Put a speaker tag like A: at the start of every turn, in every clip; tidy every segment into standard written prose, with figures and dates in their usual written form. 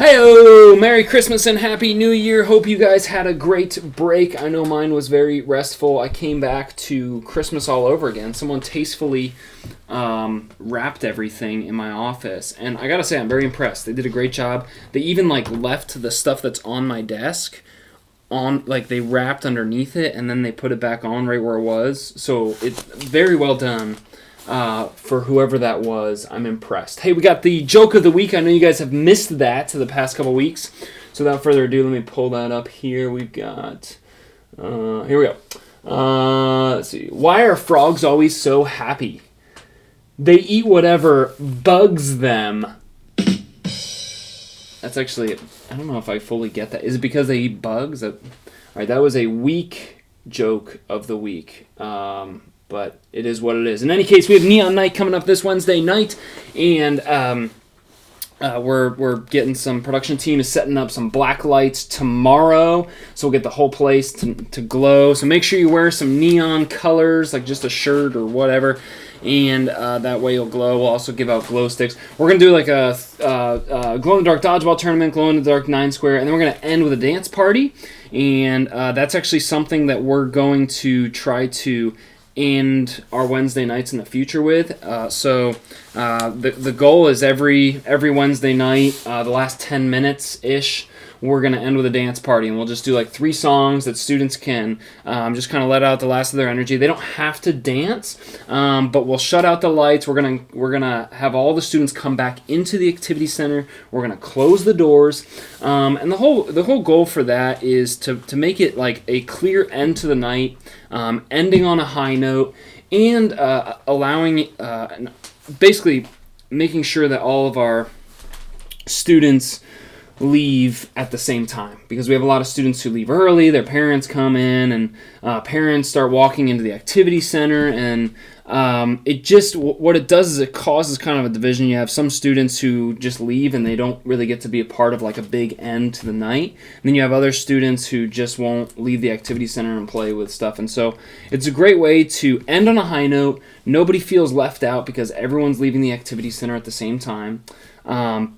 A: Hey-o! Merry Christmas and Happy New Year. Hope you guys had a great break. I know mine was very restful. I came back to Christmas all over again. Someone tastefully wrapped everything in my office. And I gotta say, I'm very impressed. They did a great job. They even left the stuff that's on my desk on, they wrapped underneath it and then they put it back on right where it was. So it's very well done. For whoever that was, I'm impressed. Hey, we got the joke of the week. I know you guys have missed that the past couple weeks. So without further ado, let me pull that up here. We've got, here we go. Let's see. Why are frogs always so happy? They eat whatever bugs them. That's actually, I don't know if I fully get that. Is it because they eat bugs? All right, that was a weak joke of the week. But it is what it is. In any case, we have Neon Night coming up this Wednesday night, and we're getting some production team is setting up some black lights tomorrow, so we'll get the whole place to glow. So make sure you wear some neon colors, like just a shirt or whatever, and that way you'll glow. We'll also give out glow sticks. We're gonna do like a glow-in-the-dark dodgeball tournament, glow-in-the-dark 9-square, and then we're gonna end with a dance party, and that's actually something that we're going to try to end our Wednesday nights in the future with. So the goal is every Wednesday night, the last 10 minutes-ish, we're going to end with a dance party, and we'll just do 3 songs that students can just kind of let out the last of their energy. They don't have to dance, but we'll shut out the lights. We're gonna have all the students come back into the activity center. We're gonna close the doors, and the whole goal for that is to make it like a clear end to the night, ending on a high note, and allowing basically making sure that all of our students leave at the same time, because we have a lot of students who leave early. Their parents come in, and parents start walking into the activity center, and what it does is it causes kind of a division. You have some students who just leave and they don't really get to be a part of a big end to the night, and then you have other students who just won't leave the activity center and play with stuff. And so it's a great way to end on a high note. Nobody feels left out because everyone's leaving the activity center at the same time.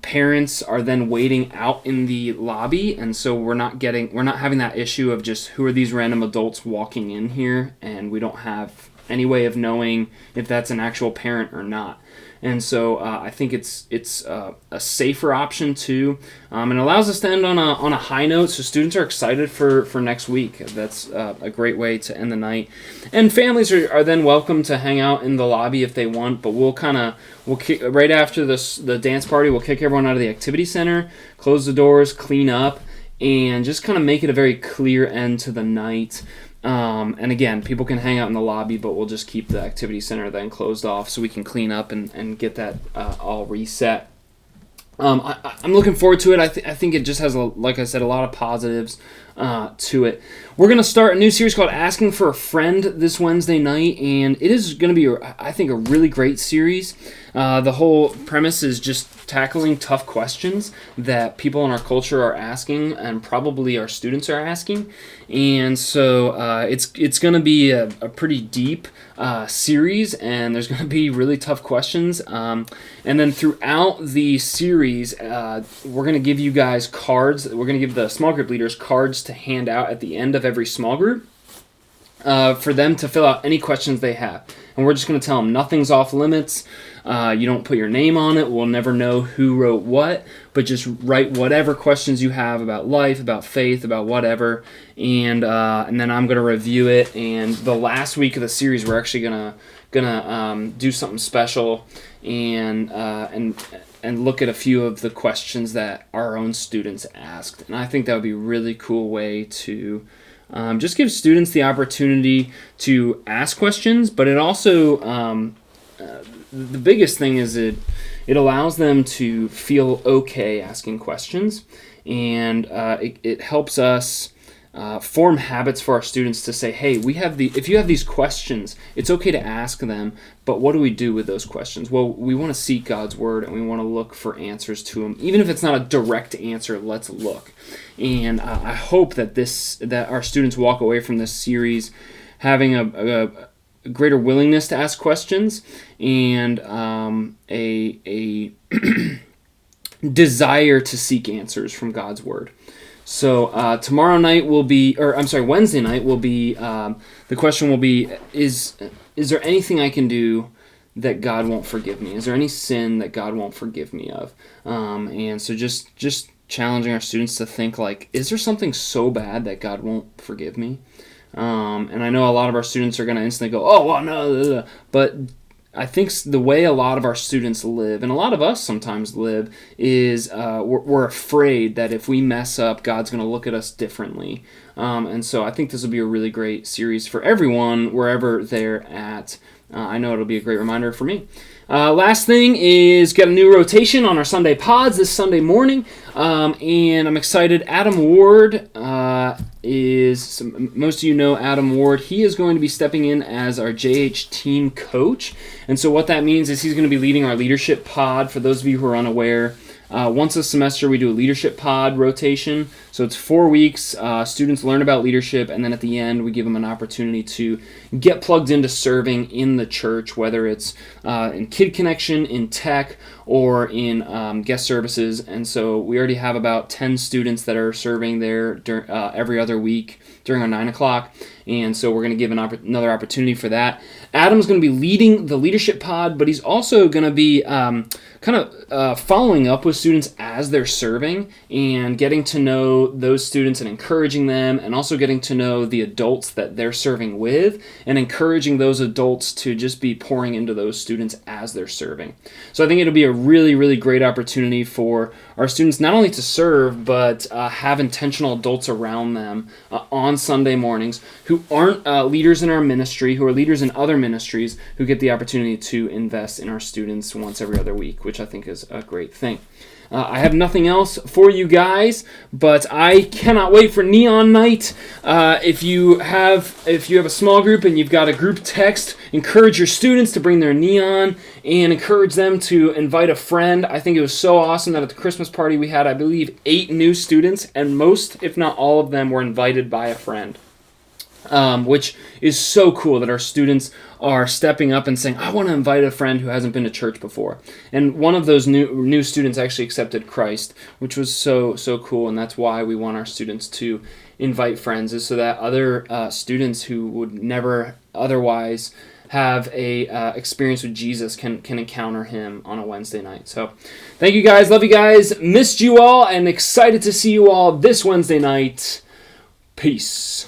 A: Parents are then waiting out in the lobby, and so we're not having that issue of just who are these random adults walking in here, and we don't have any way of knowing if that's an actual parent or not. And so I think it's a safer option too, and it allows us to end on a high note. So students are excited for next week. That's a great way to end the night. And families are then welcome to hang out in the lobby if they want. But we'll kick, right after the dance party, we'll kick everyone out of the activity center, close the doors, clean up, and just kind of make it a very clear end to the night. And again, people can hang out in the lobby, but we'll just keep the activity center then closed off so we can clean up and get that all reset. I'm looking forward to it. I think it just has, like I said, a lot of positives to it. We're going to start a new series called Asking for a Friend this Wednesday night, and it is going to be, I think, a really great series. The whole premise is just tackling tough questions that people in our culture are asking, and probably our students are asking. And so it's going to be a pretty deep series, and there's going to be really tough questions. And then throughout the series, we're going to give you guys cards. We're going to give the small group leaders cards to hand out at the end of every small group for them to fill out any questions they have. And we're just going to tell them nothing's off limits. You don't put your name on it. We'll never know who wrote what, but just write whatever questions you have about life, about faith, about whatever, and then I'm going to review it. And the last week of the series, we're actually gonna do something special and look at a few of the questions that our own students asked. And I think that would be a really cool way to just give students the opportunity to ask questions, but it also the biggest thing is it allows them to feel okay asking questions, and it helps us form habits for our students to say, hey, if you have these questions, it's okay to ask them, but what do we do with those questions? Well, we want to seek God's word, and we want to look for answers to them. Even if it's not a direct answer, let's look. And I hope that our students walk away from this series having a greater willingness to ask questions, and a desire to seek answers from God's Word. So Wednesday night will be, the question will be, is there anything I can do that God won't forgive me? Is there any sin that God won't forgive me of? And so just challenging our students to think like, is there something so bad that God won't forgive me? And I know a lot of our students are going to instantly go, oh, well, no, but I think the way a lot of our students live, and a lot of us sometimes live, is we're afraid that if we mess up, God's going to look at us differently. And so I think this will be a really great series for everyone, wherever they're at. I know it'll be a great reminder for me. Last thing is got a new rotation on our Sunday pods this Sunday morning, and I'm excited. Adam Ward most of you know Adam Ward. He is going to be stepping in as our JH team coach, and so what that means is he's going to be leading our leadership pod. For those of you who are unaware, once a semester we do a leadership pod rotation. So it's 4 weeks. Students learn about leadership, and then at the end we give them an opportunity to get plugged into serving in the church, whether it's in Kid Connection, in tech, or in guest services. And so we already have about 10 students that are serving there every other week during our 9 o'clock. And so we're going to give another opportunity for that. Adam's going to be leading the leadership pod, but he's also going to be following up with students as they're serving and getting to know those students and encouraging them, and also getting to know the adults that they're serving with and encouraging those adults to just be pouring into those students as they're serving. So I think it'll be a really, really great opportunity for our students not only to serve, but have intentional adults around them on Sunday mornings who aren't leaders in our ministry, who are leaders in other ministries, who get the opportunity to invest in our students once every other week, which I think is a great thing. I have nothing else for you guys, but I cannot wait for Neon Night. If you have a small group and you've got a group text, encourage your students to bring their neon and encourage them to invite a friend. I think it was so awesome that at the Christmas party we had, I believe, 8 new students, and most, if not all of them, were invited by a friend. Which is so cool that our students are stepping up and saying, I want to invite a friend who hasn't been to church before. And one of those new students actually accepted Christ, which was so cool, and that's why we want our students to invite friends, is so that other students who would never otherwise have a experience with Jesus can encounter him on a Wednesday night. So thank you guys, love you guys, missed you all, and excited to see you all this Wednesday night. Peace.